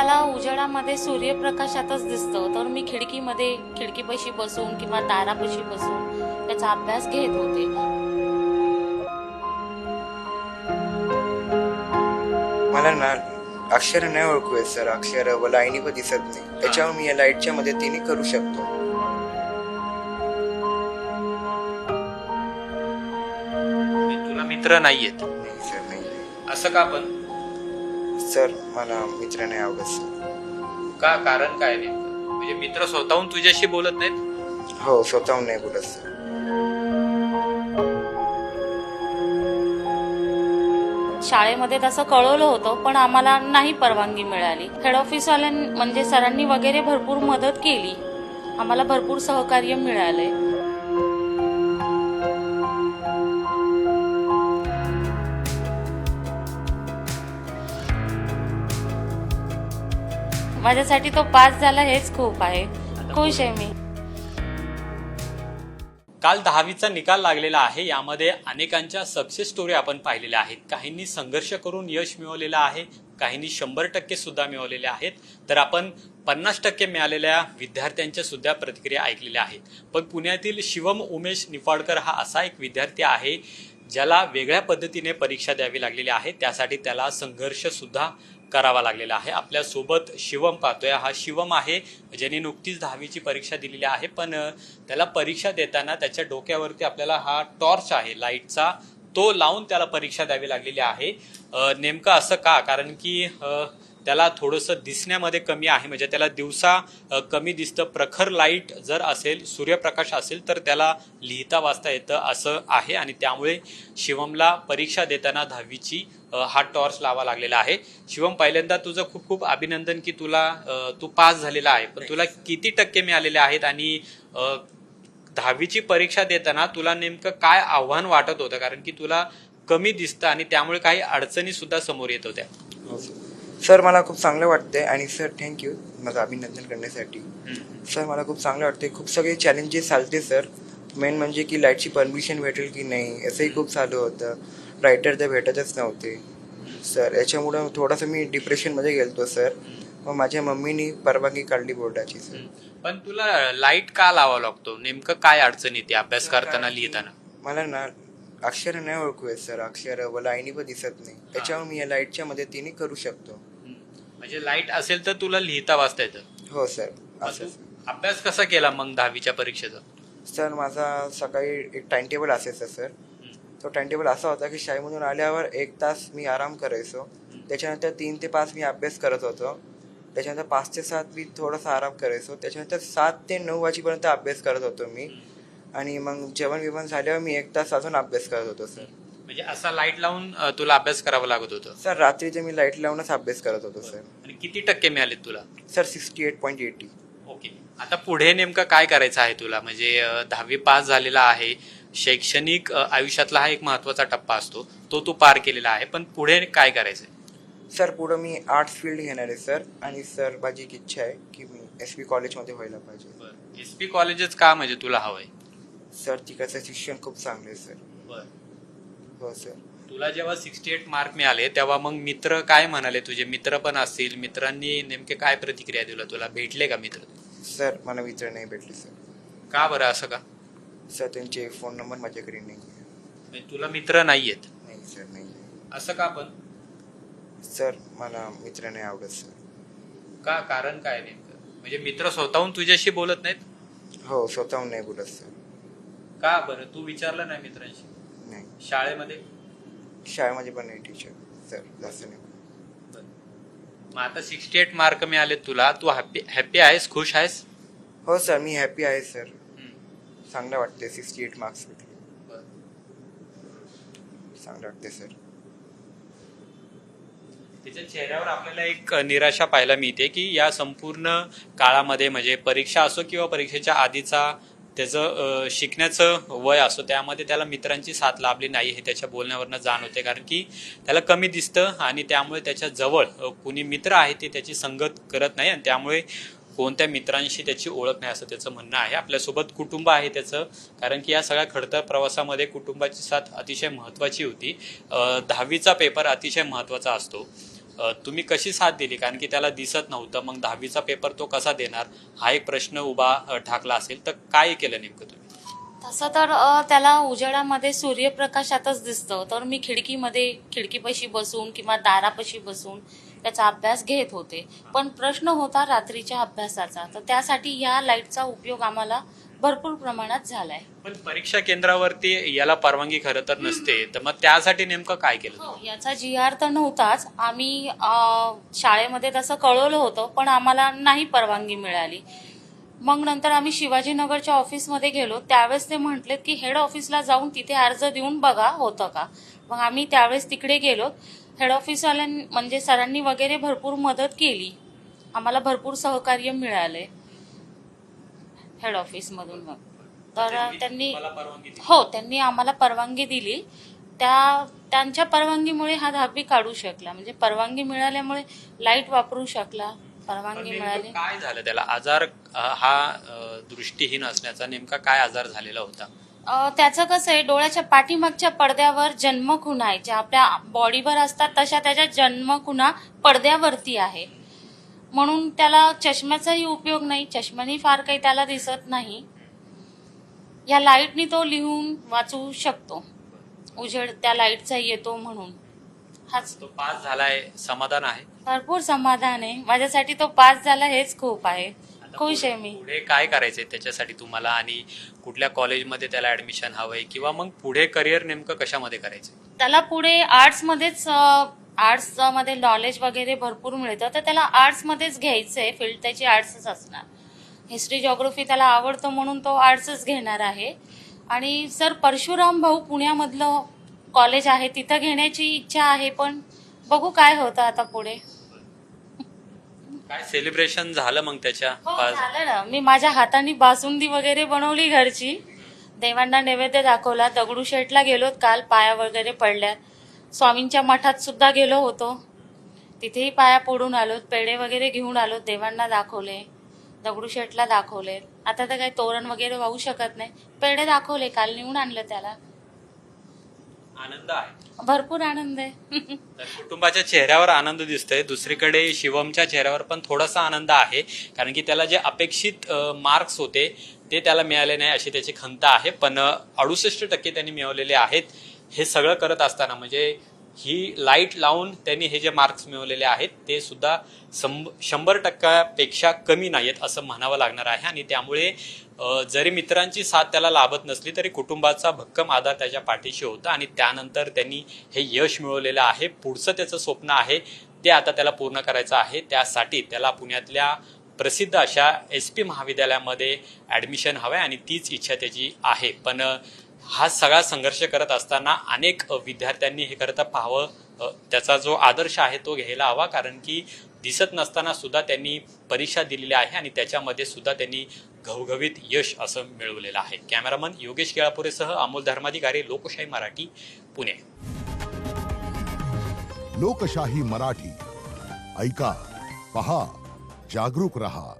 त्याला उजेडामध्ये सूर्यप्रकाशातच दिसतं, तर मी खिडकीपाशी बसून किंवा दारापाशी बसून त्याचा अभ्यास घेत होते. मला ना अक्षर नाही ओळखू येत सर. अक्षर व लाईनी पण दिसत नाही, त्याच्यावर मी या लाईटच्या मदतीने करू शकतो. तुला मित्र नाहीयेत नाही सर, नाही. असं का? पण सर मला मित्र नाही आवडत सर. का? कारण काय नेमकं? म्हणजे मित्र स्वतःहून तुझ्याशी बोलत नाहीत? हो, स्वतःहून नाही बोलत सर. शाळेमध्ये तसं कळवलं होतं, पण आम्हाला नाही परवानगी मिळाली. हेड म्हणजे सरांनी वगैरे भरपूर मदत केली, आम्हाला भरपूर सहकार्य मिळाले. माझ्यासाठी तो पास झाला हेच खूप आहे. खुश आहे मी. काल 10वीचा निकाल लागलेला आहे. यामध्ये अनेकांच्या सक्सेस स्टोरी आपण पाहिलेल्या आहेत. काहींनी संघर्ष करून यश मिळवलेलं आहे, काहींनी 100% सुद्धा मिळवलेले आहेत, तर आपण 50% मिळालेल्या विद्यार्थ्यांच्या सुद्धा प्रतिक्रिया ऐकलेल्या आहेत. पण पुण्यातील शिवम उमेश निफाडकर हा असा एक विद्यार्थी आहे ज्याला वेगळ्या पद्धतीने परीक्षा द्यावी लागलेली आहे. त्यासाठी त्याला संघर्ष सुद्धा करावा लागलेला आहे. आपल्यासोबत शिवम पाहतोय. हा शिवम आहे ज्याने नुकतीच 10वीची परीक्षा दिलेली आहे, पण त्याला परीक्षा देताना त्याच्या डोक्यावरती आपल्याला हा टॉर्च आहे लाईटचा, तो लावून त्याला परीक्षा द्यावी लागलेली आहे. नेमकं असं का? कारण की त्याला थोडंसं दिसण्यामध्ये कमी आहे, म्हणजे त्याला दिवसा कमी दिसतं. प्रखर लाईट जर असेल, सूर्यप्रकाश असेल, तर त्याला लिहिता वाचता येतं असं आहे. आणि त्यामुळे शिवमला परीक्षा देताना 10वीची हा टॉर्च लावा लागलेला आहे. शिवम, पहिल्यांदा तुझं खूप खूप अभिनंदन की तू पास झालेला आहे. पण तुला किती टक्के मिळालेले आहेत आणि 10वीची परीक्षा देताना तुला नेमकं काय आव्हान वाटत होतं? कारण की तुला कमी दिसतं आणि त्यामुळे काही अडचणी सुद्धा समोर येत होत्या. हो सर, मला खूप चांगलं वाटतंय. आणि सर थँक्यू माझं अभिनंदन करण्यासाठी. सर मला खूप चांगलं वाटतंय. खूप सगळे चॅलेंजेस चालते सर. मेन म्हणजे की लाईटची परमिशन भेटेल की नाही असंही खूप चालू होतं. रायटर तर भेटतच नव्हते सर. याच्यामुळं थोडंसं मी डिप्रेशनमध्ये गेलतो सर. मग माझ्या मम्मीनी परवानगी काढली बोर्डाची सर. पण तुला लाईट का लावावा लागतो? नेमकं काय अडचण येते अभ्यास करताना, लिहिताना? मला ना अक्षर नाही ओळखू येत सर. अक्षर व लाईनी पण दिसत नाही, त्याच्यावर मी या लाईटच्या मदतीने करू शकतो. म्हणजे लाईट असेल तर तुला लिहिता वाचता येतं? हो सर. मग असं तू अभ्यास कसा केला मग 10वीच्या परीक्षेचा? सर माझा सकाळी एक टाइम टेबल असायचा सर. तो टाइम टेबल असा होता की शाळेमधून आल्यावर 1 तास मी आराम करायचो. त्याच्यानंतर 3 ते 5 मी अभ्यास करत होतो. त्याच्यानंतर 5 ते 7 मी थोडासा आराम करायचो. त्याच्यानंतर 7 ते 9 वाजेपर्यंत अभ्यास करत होतो मी. आणि मग जेवण विवण झाल्यावर मी 1 तास अजून अभ्यास करत होतो सर. म्हणजे असा लाईट लावून तुला अभ्यास करावा लागत होता? सर रात्रीचे मी लाईट लावूनच अभ्यास करत होतो सर. आणि किती टक्के मिळाले तुला? सर 68.80. ओके. आता पुढे नेमकं काय करायचं आहे तुला? म्हणजे 10वी पास झालेला आहे, शैक्षणिक आयुष्यातला हा एक महत्वाचा टप्पा असतो, तो तू पार केलेला आहे, पण पुढे काय करायचंय? सर पुढं मी आर्ट्स फील्ड घेणार आहे सर. आणि सर माझी एक इच्छा आहे की मी SP कॉलेजमध्ये व्हायला पाहिजे. SP कॉलेजच का म्हणजे तुला हवंय? सर तिकडचं शिक्षण खूप चांगलं आहे सर. हो सर. तुला जेव्हा 68 मार्क मिळाले तेव्हा मग मित्र काय म्हणाले? तुझे मित्र पण असतील, मित्रांनी नेमके काय प्रतिक्रिया दिला तुला? भेटले का मित्र? सर मला मित्र नाही भेटले सर. का बरं असं का? सर त्यांचे फोन नंबर माझ्याकडे नाही आहे. म्हणजे तुला मित्र नाहीयेत? नाही सर, नाही. असं का? पण सर मला मित्र नाही आवडत सर. का? कारण काय नेमकं? म्हणजे मित्र स्वतःहून तुझ्याशी बोलत नाहीत? हो, स्वतःहून नाही बोलत सर. का बरं? तू विचारलं नाही मित्रांशी? नाही. शाळेमध्ये? शाळेमध्ये पण नाही टीचर सर, जास्त नाही. मग आता 68 मार्क मिळाले तुला, तू हॅपी आहेस, खुश आहेस? हो सर, मी हॅपी आहे सर. चांगलं वाटते 68 मार्क्स भेटले. चांगलं वाटते सर. तिच्या चेहऱ्यावर आपल्याला एक निराशा पाहायला मिळते की या संपूर्ण काळामध्ये, म्हणजे परीक्षा असो किंवा परीक्षेच्या आधीचा त्याचं शिकण्याचं वय असो, त्यामध्ये त्याला मित्रांची साथ लाभली नाही हे त्याच्या बोलण्यावरनं जाणवते. कारण की त्याला कमी दिसतं आणि त्यामुळे त्याच्या जवळ कुणी मित्र आहे ते त्याची संगत करत नाही आणि त्यामुळे कोणत्या मित्रांशी त्याची ओळख नाही असं त्याचं म्हणणं आहे. आपल्यासोबत कुटुंब आहे त्याचं, कारण की या सगळ्या खडतर प्रवासामध्ये कुटुंबाची साथ अतिशय महत्त्वाची होती. 10वीचा पेपर अतिशय महत्त्वाचा असतो. तुम्ही कशी साथ दिली? कारण की त्याला दिसत नव्हतं, मग 10वीचा पेपर तो कसा देणार हा एक प्रश्न उभा ठाकला असेल, तर काय केलं नेमकं तुम्ही? तसं तर त्याला उजेडामध्ये सूर्यप्रकाशातच दिसतं, तर मी खिडकीपाशी बसून किंवा दारापाशी बसून त्याचा अभ्यास घेत होते. पण प्रश्न होता रात्रीच्या अभ्यासाचा, तर त्यासाठी या लाईटचा उपयोग आम्हाला भरपूर प्रमाणात झालाय. पण परीक्षा केंद्रावरती याला परवानगी खरं तर नसते, तर मग त्यासाठी नेमकं काय केलं? हो, याचा GR तर नव्हताच. आम्ही शाळेमध्ये तसं कळवलं होतं, पण आम्हाला नाही परवानगी मिळाली. मग नंतर आम्ही शिवाजीनगरच्या ऑफिसमध्ये गेलो. त्यावेळेस ते म्हटलेत की हेड ऑफिसला जाऊन तिथे अर्ज देऊन बघा होतं का. मग आम्ही त्यावेळेस तिकडे गेलो. हेड ऑफिसवाल्यांनी म्हणजे सरांनी वगैरे भरपूर मदत केली. आम्हाला भरपूर सहकार्य मिळाले हेड ऑफिसमधून. मग तर त्यांनी मला परवानगी दिली. हो, त्यांनी आम्हाला परवानगी दिली. त्यांच्या परवानगीमुळे हा 10वी काढू शकला. म्हणजे परवानगी मिळाल्यामुळे लाईट वापरू शकला. पण परवानगी नेमकं मिळाली. काय झालं त्याला? आजार दृष्टीहीन असण्याचा नेमका काय आजार झालेला होता? त्याचं कसं आहे, डोळ्याच्या पाठीमागच्या पडद्यावर जन्मखुणा आहे, ज्या आपल्या बॉडीवर असतात तशा त्याच्या जन्मखुणा पडद्यावरती आहे. म्हणून त्याला चष्म्याचाही उपयोग नाही. चष्म्याने फार काही त्याला दिसत नाही. या लाईटनी तो लिहून वाचू शकतो. उजेड त्या लाईटचा येतो म्हणून. हाच तो पास झालाय, समाधान आहे. भरपूर समाधान आहे. माझ्यासाठी तो पास झाला हेच खूप आहे. खुश आहे मी. पुढे काय करायचंय त्याच्यासाठी तुम्हाला, आणि कुठल्या कॉलेजमध्ये त्याला ऍडमिशन हवंय, किंवा मग पुढे करिअर नेमकं कशामध्ये करायचंय? त्याला पुढे आर्ट्समध्ये नॉलेज वगैरे भरपूर मिळतं, तर त्याला आर्ट्समध्येच घ्यायचंय. फील्ड त्याची आर्ट्सच असणार. हिस्ट्री जॉग्राफी त्याला आवडतं म्हणून तो आर्ट्सच घेणार आहे. आणि सर परशुराम भाऊ पुण्यामधलं कॉलेज आहे, तिथं घेण्याची इच्छा आहे. पण बघू काय होतं आता पुढे. काय सेलिब्रेशन झालं मग त्याच्या हो, झालं ना. मी माझ्या हाताने बासुंदी वगैरे बनवली घरची. देवांना नैवेद्य दाखवला. दगडूशेठला गेलो काल, पाया वगैरे पडल्या. स्वामींच्या मठात सुद्धा गेलो होतो, तिथेही पाया पडून आलो. पेढे वगैरे घेऊन आलो, देवांना दाखवले. दगडूशेठला दाखवले. आता तर काही तोरण वगैरे वाहू शकत नाही. पेढे दाखवले, काल नेऊन आणलं त्याला. आनंद आहे, भरपूर आनंद आहे. तर कुटुंबाच्या चेहऱ्यावर आनंद दिसतोय. दुसरीकडे शिवमच्या चेहऱ्यावर पण थोडासा आनंद आहे, कारण की त्याला जे अपेक्षित मार्क्स होते ते त्याला मिळाले नाही अशी त्याची खंत आहे. पण 68% त्यांनी मिळवलेले आहेत. हे सगळं करत असताना म्हणजे ही लाईट लावून त्यांनी हे जे मार्क्स मिळवलेले आहेत ते सुद्धा 100%पेक्षा कमी नाहीत असं म्हणावं लागणार आहे. आणि त्यामुळे जरी मित्रांची साथ त्याला लाभत नसली तरी कुटुंबाचा भक्कम आधार त्याच्या पाठीशी होता. आणि त्यानंतर त्यांनी हे यश मिळवलेलं आहे. पुढचं त्याचं स्वप्न आहे ते आता त्याला पूर्ण करायचं आहे. त्यासाठी त्याला पुण्यातल्या प्रसिद्ध अशा SP महाविद्यालयामध्ये ॲडमिशन हवं आहे आणि तीच इच्छा त्याची आहे. पण हा सगळा संघर्ष करत असताना अनेक विद्यार्थ्यांनी हे करता पाहावं. त्याचा जो आदर्श आहे तो घ्यायला हवा, कारण की दिसत नसताना सुद्धा त्यांनी परीक्षा दिलेली आहे आणि त्याच्यामध्ये सुद्धा त्यांनी घवघवीत यश असं मिळवलेलं आहे. कॅमेरामन योगेश केळापुरेसह अमोल धर्माधिकारी, लोकशाही मराठी, पुणे. लोकशाही मराठी ऐका, पहा, जागरूक रहा.